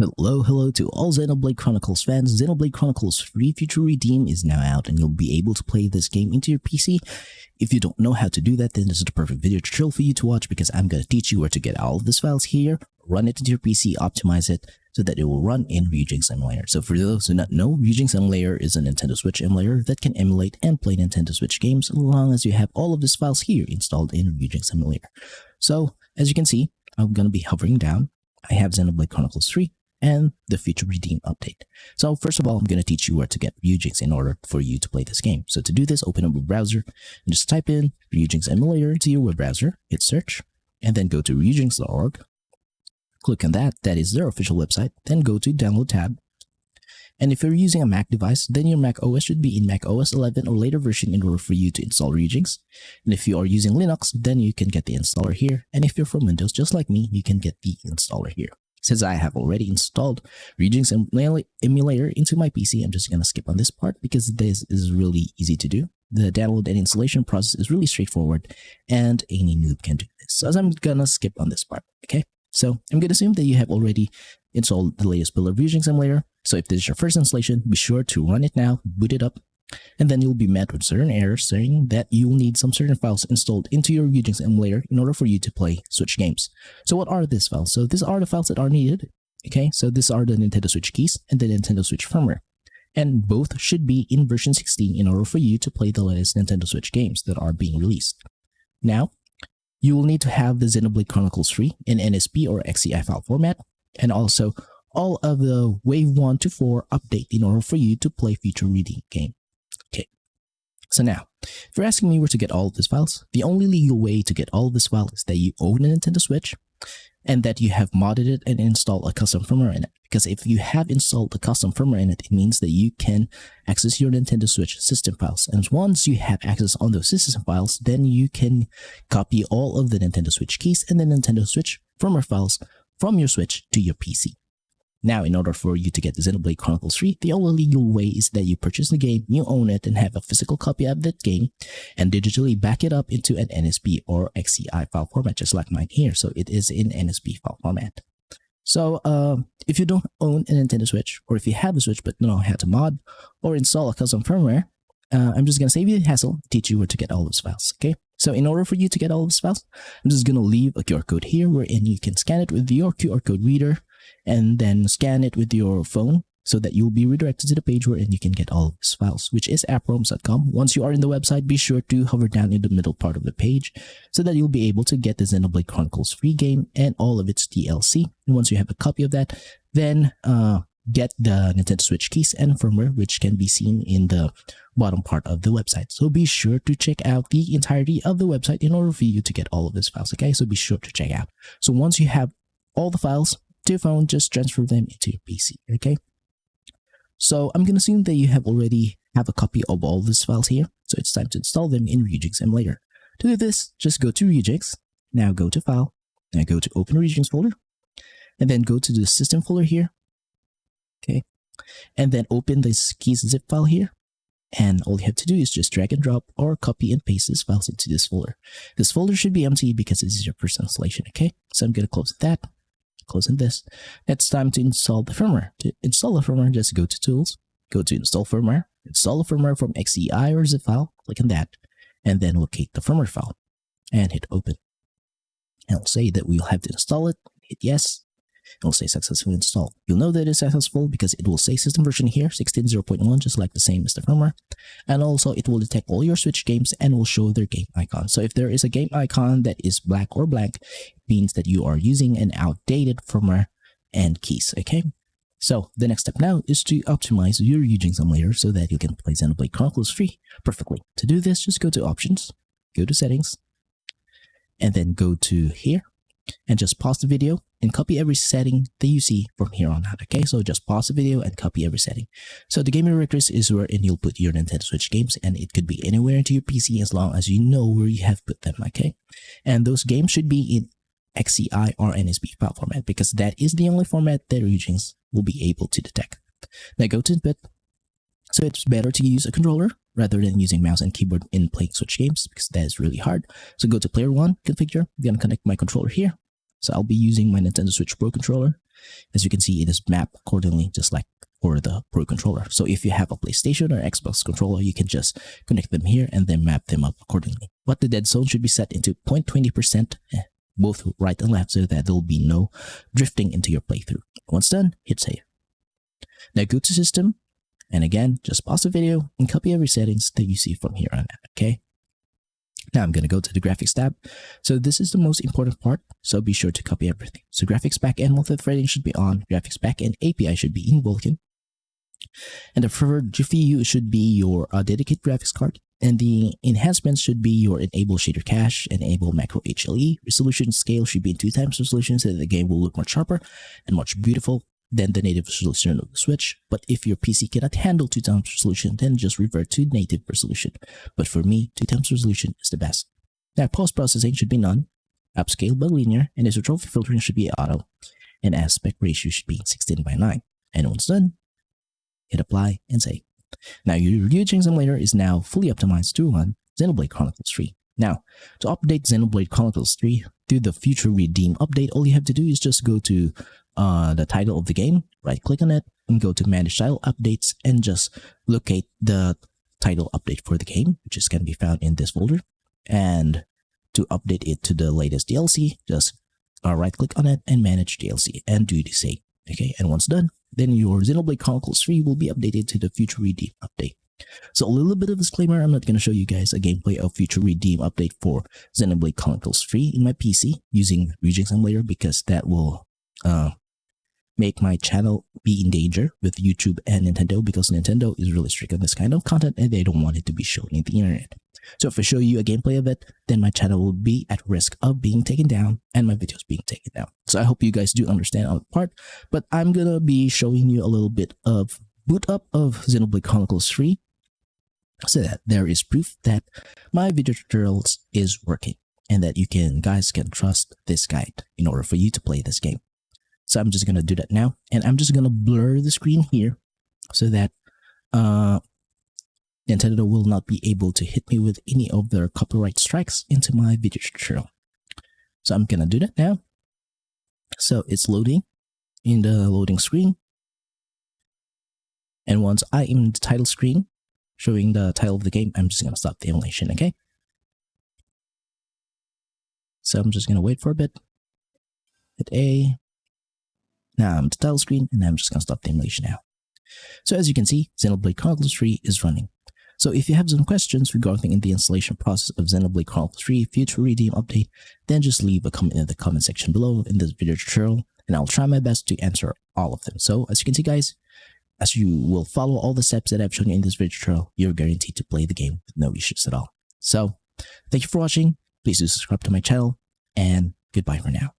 Hello to all Xenoblade Chronicles fans. Xenoblade Chronicles Free Future Redeem is now out and you'll be able to play this game into your PC. If you don't know how to do that, then this is the perfect video tutorial for you to watch because I'm going to teach you where to get all of these files here, run it into your PC, optimize it so that it will run in Ryujinx Emulator. So for those who do not know, Ryujinx Emulator is a Nintendo Switch emulator that can emulate and play Nintendo Switch games as long as you have all of these files here installed in Ryujinx Emulator. So as you can see, I'm going to be hovering down. I have Xenoblade Chronicles 3. And the Future Redeem update. So first of all, I'm going to teach you where to get Ryujinx in order for you to play this game. So to do this, open up a browser and just type in Ryujinx Emulator to your web browser, hit search, and then go to ryujinx.org. Click on that, that is their official website. Then go to download tab. And if you're using a Mac device, then your Mac OS should be in Mac OS 11 or later version in order for you to install Ryujinx. And if you are using Linux, then you can get the installer here. And if you're from Windows, just like me, you can get the installer here. Since I have already installed Ryujinx Emulator into my PC, I'm just going to skip on this part because this is really easy to do. The download and installation process is really straightforward and any noob can do this. So I'm going to skip on this part, okay? So I'm going to assume that you have already installed the latest build of Ryujinx Emulator. So if this is your first installation, be sure to run it now, boot it up, and then you'll be met with certain errors saying that you'll need some certain files installed into your Ryujinx Emulator in order for you to play Switch games. So what are these files? So these are the files that are needed. Okay, so these are the Nintendo Switch keys and the Nintendo Switch firmware. And both should be in version 16 in order for you to play the latest Nintendo Switch games that are being released. Now, you will need to have the Xenoblade Chronicles 3 in NSP or XCI file format, and also all of the Wave 1 to 4 update in order for you to play Future Redeem game. Okay, so now, if you're asking me where to get all of these files, the only legal way to get all of these files is that you own a Nintendo Switch and that you have modded it and installed a custom firmware in it. Because if you have installed a custom firmware in it, it means that you can access your Nintendo Switch system files. And once you have access on those system files, then you can copy all of the Nintendo Switch keys and the Nintendo Switch firmware files from your Switch to your PC. Now, in order for you to get the Xenoblade Chronicles 3, the only legal way is that you purchase the game, you own it, and have a physical copy of that game, and digitally back it up into an NSP or XCI file format, just like mine here. So it is in NSP file format. So if you don't own a Nintendo Switch, or if you have a Switch but don't know how to mod or install a custom firmware, I'm just going to save you the hassle, teach you where to get all those files, okay? So in order for you to get all those files, I'm just going to leave a QR code here wherein you can scan it with your QR code reader and then scan it with your phone so that you'll be redirected to the page wherein you can get all of these files, which is approms.com. Once you are in the website, be sure to hover down in the middle part of the page so that you'll be able to get the Xenoblade Chronicles free game and all of its DLC. And once you have a copy of that, then get the Nintendo Switch keys and firmware, which can be seen in the bottom part of the website. So be sure to check out the entirety of the website in order for you to get all of these files, okay? So be sure to check out. So once you have all the files to your phone, just transfer them into your PC, okay? So I'm going to assume that you have already have a copy of all these files here. So it's time to install them in Ryujinx Emulator. To do this, just go to Ryujinx, now go to File, now go to Open Ryujinx folder, and then go to the System folder here, okay? And then open this keys zip file here. And all you have to do is just drag and drop or copy and paste these files into this folder. This folder should be empty because this is your first installation, okay? So I'm going to close that. Closing this. It's time to install the firmware. To install the firmware, just go to Tools, go to Install Firmware, install the firmware from XCI or zip file, click on that, and then locate the firmware file and hit Open. And it'll say that we'll have to install it, hit Yes, it'll say successfully installed. You'll know that it's successful because it will say system version here, 16.0.1, just like the same as the firmware. And also it will detect all your Switch games and will show their game icon. So if there is a game icon that is black or blank, it means that you are using an outdated firmware and keys, okay? So the next step now is to optimize your Ryujinx Emulator so that you can play Xenoblade Chronicles 3 perfectly. To do this, just go to Options, go to Settings, and then go to here, and just pause the video and copy every setting that you see from here on out, okay? So just pause the video and copy every setting. So the game directories is where you'll put your Nintendo Switch games, and it could be anywhere into your PC as long as you know where you have put them, okay? And those games should be in XCI or NSP file format because that is the only format that Ryujinx will be able to detect. Now go to Input. So it's better to use a controller rather than using mouse and keyboard in playing Switch games because that is really hard. So go to Player 1, Configure. I'm going to connect my controller here. So I'll be using my Nintendo Switch Pro controller. As you can see, it is mapped accordingly, just like for the Pro controller. So if you have a PlayStation or Xbox controller, you can just connect them here and then map them up accordingly. But the dead zone should be set into 0.20%, both right and left, so that there will be no drifting into your playthrough. Once done, hit save. Now go to system, and again, just pause the video and copy every settings that you see from here on out, okay? Now I'm going to go to the graphics tab. So this is the most important part, so be sure to copy everything. So graphics backend multi-threading should be on, graphics backend API should be in Vulkan, and the preferred GPU should be your dedicated graphics card, and the enhancements should be your enable shader cache, enable macro HLE, resolution scale should be in 2x resolution so that the game will look much sharper and much beautiful than the native resolution of the Switch. But if your PC cannot handle 2x resolution, then just revert to native resolution. But for me, 2x resolution is the best. Now post-processing should be none, upscale but linear, and isotropic filtering should be auto, and aspect ratio should be 16:9. And once done, hit apply and save. Now your Ryujinx Emulator is now fully optimized to run Xenoblade Chronicles 3. Now, to update Xenoblade Chronicles 3 through the Future Redeem update, all you have to do is just go to the title of the game, right click on it, and go to Manage Title Updates, and just locate the title update for the game, which is going to be found in this folder. And to update it to the latest DLC, just right click on it and Manage DLC and do the same. Okay, and once done, then your Xenoblade Chronicles 3 will be updated to the Future Redeem update. So a little bit of disclaimer, I'm not going to show you guys a gameplay of Future Redeem update for Xenoblade Chronicles 3 in my PC using Ryujinx Emulator, because that will make my channel be in danger with YouTube and Nintendo, because Nintendo is really strict on this kind of content and they don't want it to be shown in the internet. So if I show you a gameplay of it, then my channel will be at risk of being taken down and my videos being taken down. So I hope you guys do understand on that part, but I'm gonna be showing you a little bit of boot up of Xenoblade Chronicles 3 so that there is proof that my video tutorials is working and that you guys can trust this guide in order for you to play this game. So I'm just gonna do that now, and I'm just gonna blur the screen here so that Nintendo will not be able to hit me with any of their copyright strikes into my video tutorial. So I'm gonna do that now. So it's loading in the loading screen, and once I am in the title screen showing the title of the game, I'm just gonna stop the emulation. Okay, so I'm just gonna wait for a bit, hit A. Now I'm at the title screen, and I'm just gonna stop the emulation now. So as you can see, Xenoblade Chronicles 3 is running. So if you have some questions regarding the installation process of Xenoblade Chronicles 3 Future Redeem update, then just leave a comment in the comment section below in this video tutorial, and I'll try my best to answer all of them. So as you can see guys, as you will follow all the steps that I've shown you in this video tutorial, you're guaranteed to play the game with no issues at all. So thank you for watching, please do subscribe to my channel, and goodbye for now.